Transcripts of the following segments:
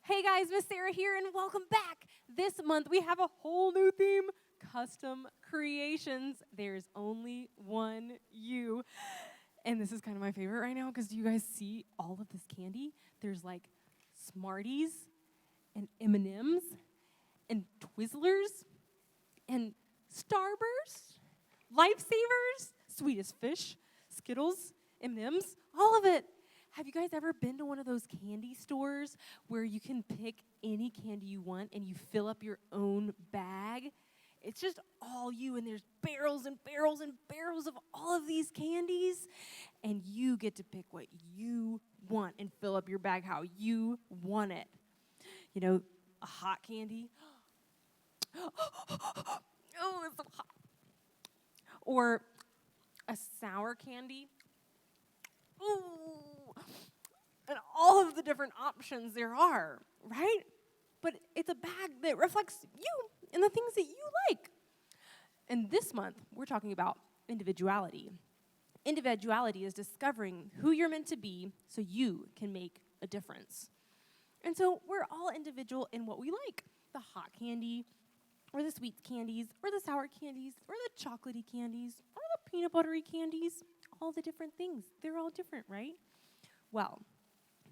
Hey guys, Miss Sarah here, and welcome back. This month we have a whole new theme, custom creations. There's only one you. And this is kind of my favorite right now because do you guys see all of this candy? There's like Smarties and M&Ms and Twizzlers and Starburst, Lifesavers, Sweetest Fish, Skittles, M&Ms, all of it. Have you guys ever been to one of those candy stores where you can pick any candy you want and you fill up your own bag? It's just all you, and there's barrels and barrels and barrels of all of these candies, and you get to pick what you want and fill up your bag how you want it. You know, a hot candy. Oh, it's so hot. Or a sour candy. Ooh. And all of the different options there are, right? But it's a bag that reflects you and the things that you like. And this month, we're talking about individuality. Individuality is discovering who you're meant to be so you can make a difference. And so we're all individual in what we like. The hot candy, or the sweet candies, or the sour candies, or the chocolatey candies, or the peanut buttery candies, all the different things. They're all different, right? Well,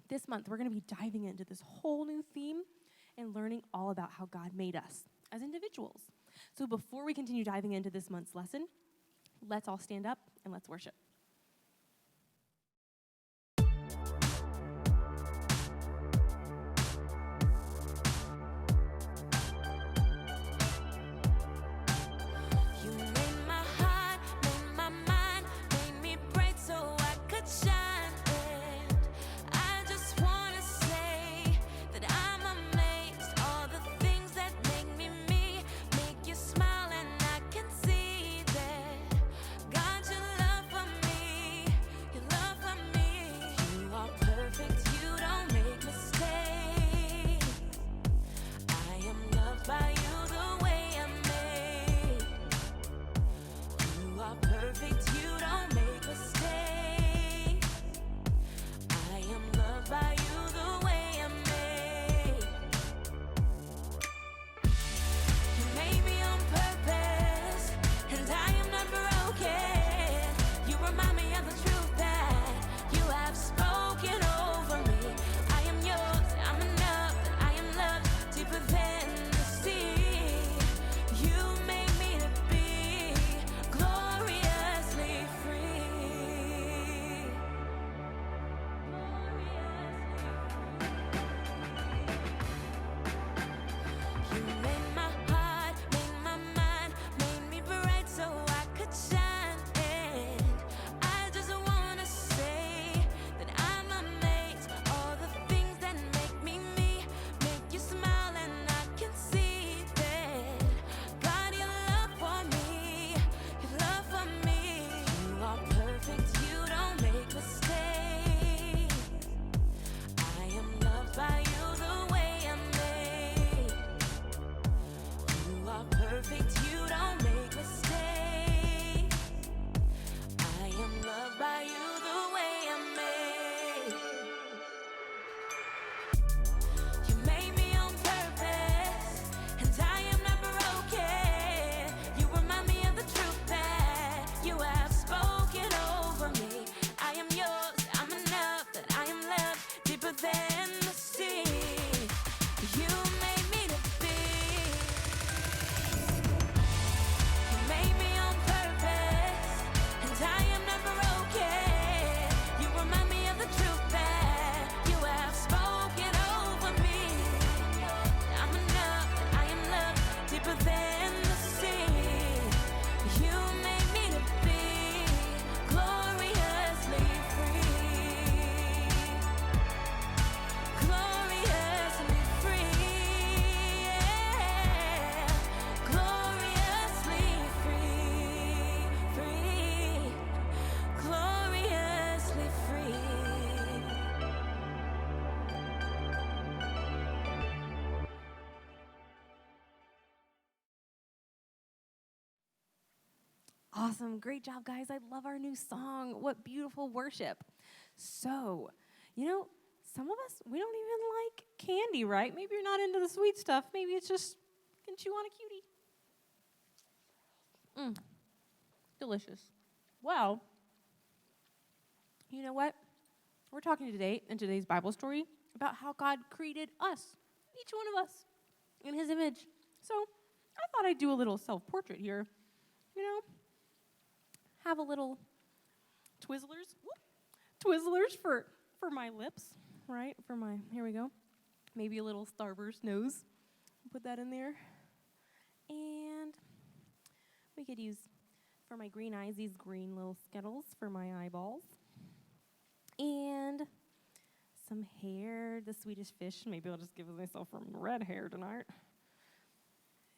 this month we're going to be diving into this whole new theme and learning all about how God made us as individuals. So before we continue diving into this month's lesson, let's all stand up and let's worship. Awesome. Great job, guys. I love our new song. What beautiful worship. So, some of us, we don't even like candy, right? Maybe you're not into the sweet stuff. Maybe it's just you can chew on a cutie. Delicious. Well, you know what? We're talking today in today's Bible story about how God created us, each one of us, in his image. So I thought I'd do a little self-portrait here. You know, have a little Twizzlers. Twizzlers for my lips, right? Here we go. Maybe a little Starburst nose. Put that in there. And we could use, for my green eyes, these green little Skittles for my eyeballs. And some hair, the Swedish fish. Maybe I'll just give myself some red hair tonight.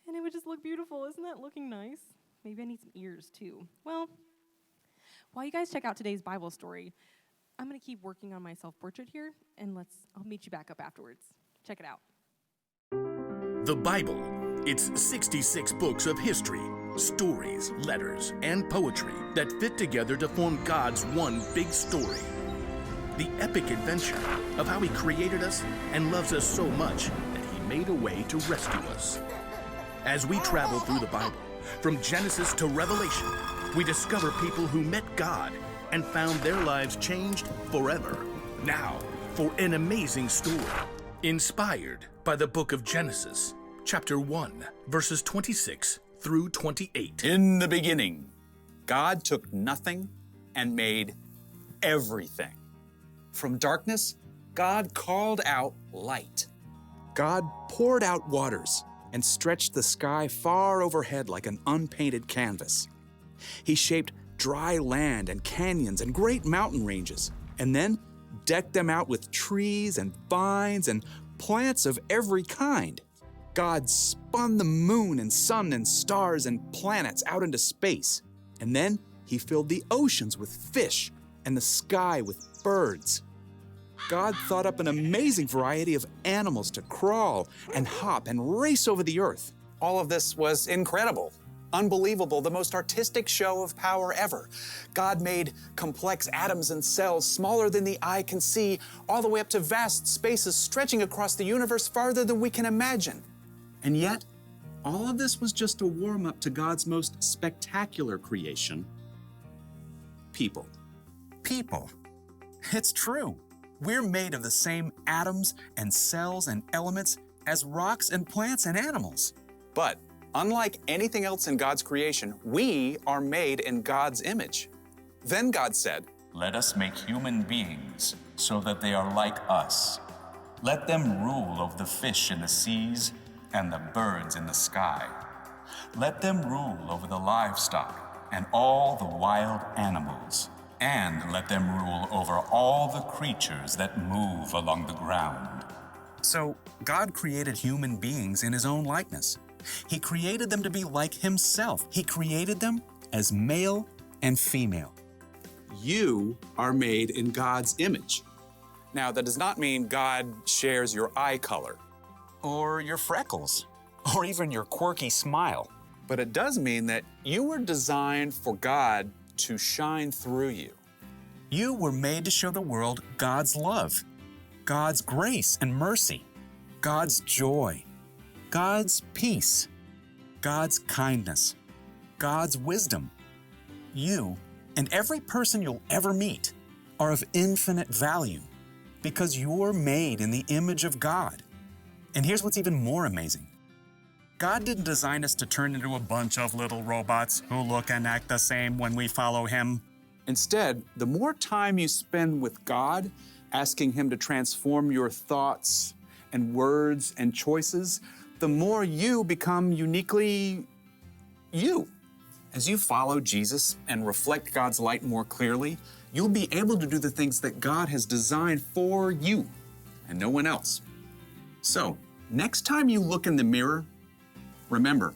And it would just look beautiful. Isn't that looking nice? Maybe I need some ears too. Well, while you guys check out today's Bible story, I'm going to keep working on my self-portrait here, and I'll meet you back up afterwards. Check it out. The Bible. It's 66 books of history, stories, letters, and poetry that fit together to form God's one big story. The epic adventure of how he created us and loves us so much that he made a way to rescue us. As we travel through the Bible, from Genesis to Revelation, we discover people who met God and found their lives changed forever. Now, for an amazing story, inspired by the book of Genesis, chapter 1, verses 26 through 28. In the beginning, God took nothing and made everything. From darkness, God called out light. God poured out waters and stretched the sky far overhead like an unpainted canvas. He shaped dry land and canyons and great mountain ranges, and then decked them out with trees and vines and plants of every kind. God spun the moon and sun and stars and planets out into space, and then he filled the oceans with fish and the sky with birds. God thought up an amazing variety of animals to crawl and hop and race over the earth. All of this was incredible, unbelievable, the most artistic show of power ever. God made complex atoms and cells smaller than the eye can see, all the way up to vast spaces stretching across the universe farther than we can imagine. And yet, all of this was just a warm-up to God's most spectacular creation, people. People. It's true. We're made of the same atoms and cells and elements as rocks and plants and animals. But unlike anything else in God's creation, we are made in God's image. Then God said, "Let us make human beings so that they are like us. Let them rule over the fish in the seas and the birds in the sky. Let them rule over the livestock and all the wild animals. And let them rule over all the creatures that move along the ground." So God created human beings in his own likeness. He created them to be like himself. He created them as male and female. You are made in God's image. Now, that does not mean God shares your eye color, or your freckles, or even your quirky smile. But it does mean that you were designed for God to shine through you. You were made to show the world God's love, God's grace and mercy, God's joy, God's peace, God's kindness, God's wisdom. You and every person you'll ever meet are of infinite value because you're made in the image of God. And here's what's even more amazing. God didn't design us to turn into a bunch of little robots who look and act the same when we follow him. Instead, the more time you spend with God, asking him to transform your thoughts and words and choices, the more you become uniquely you. As you follow Jesus and reflect God's light more clearly, you'll be able to do the things that God has designed for you and no one else. So, next time you look in the mirror, remember,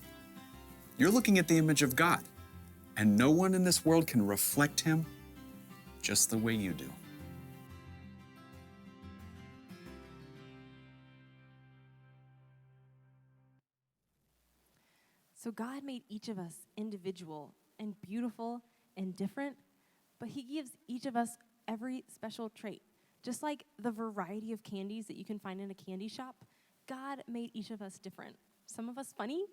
you're looking at the image of God, and no one in this world can reflect him just the way you do. So God made each of us individual and beautiful and different, but he gives each of us every special trait Just like the variety of candies that you can find in a candy shop, God made each of us different. Some of us funny,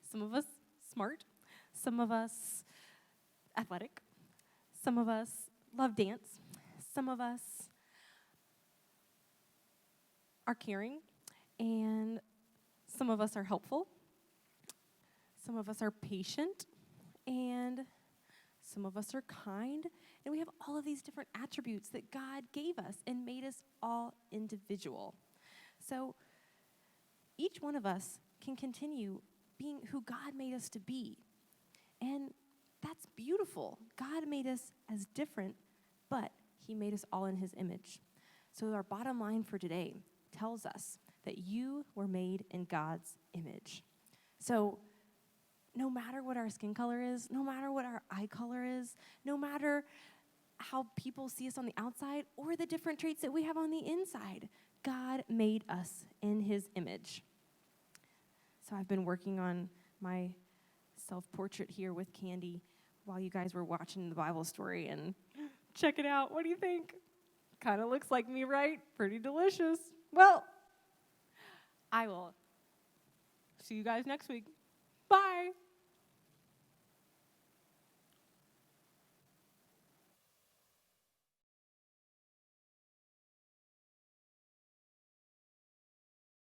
some of us smart, some of us athletic, some of us love dance, some of us are caring, and some of us are helpful, some of us are patient, and some of us are kind, and we have all of these different attributes that God gave us and made us all individual. So each one of us can continue being who God made us to be. And that's beautiful. God made us as different, but he made us all in his image. So our bottom line for today tells us that you were made in God's image. So no matter what our skin color is, no matter what our eye color is, no matter how people see us on the outside or the different traits that we have on the inside, God made us in his image. So I've been working on my self-portrait here with Candy while you guys were watching the Bible story, and check it out. What do you think? Kind of looks like me, right? Pretty delicious. Well, I will see you guys next week. Bye.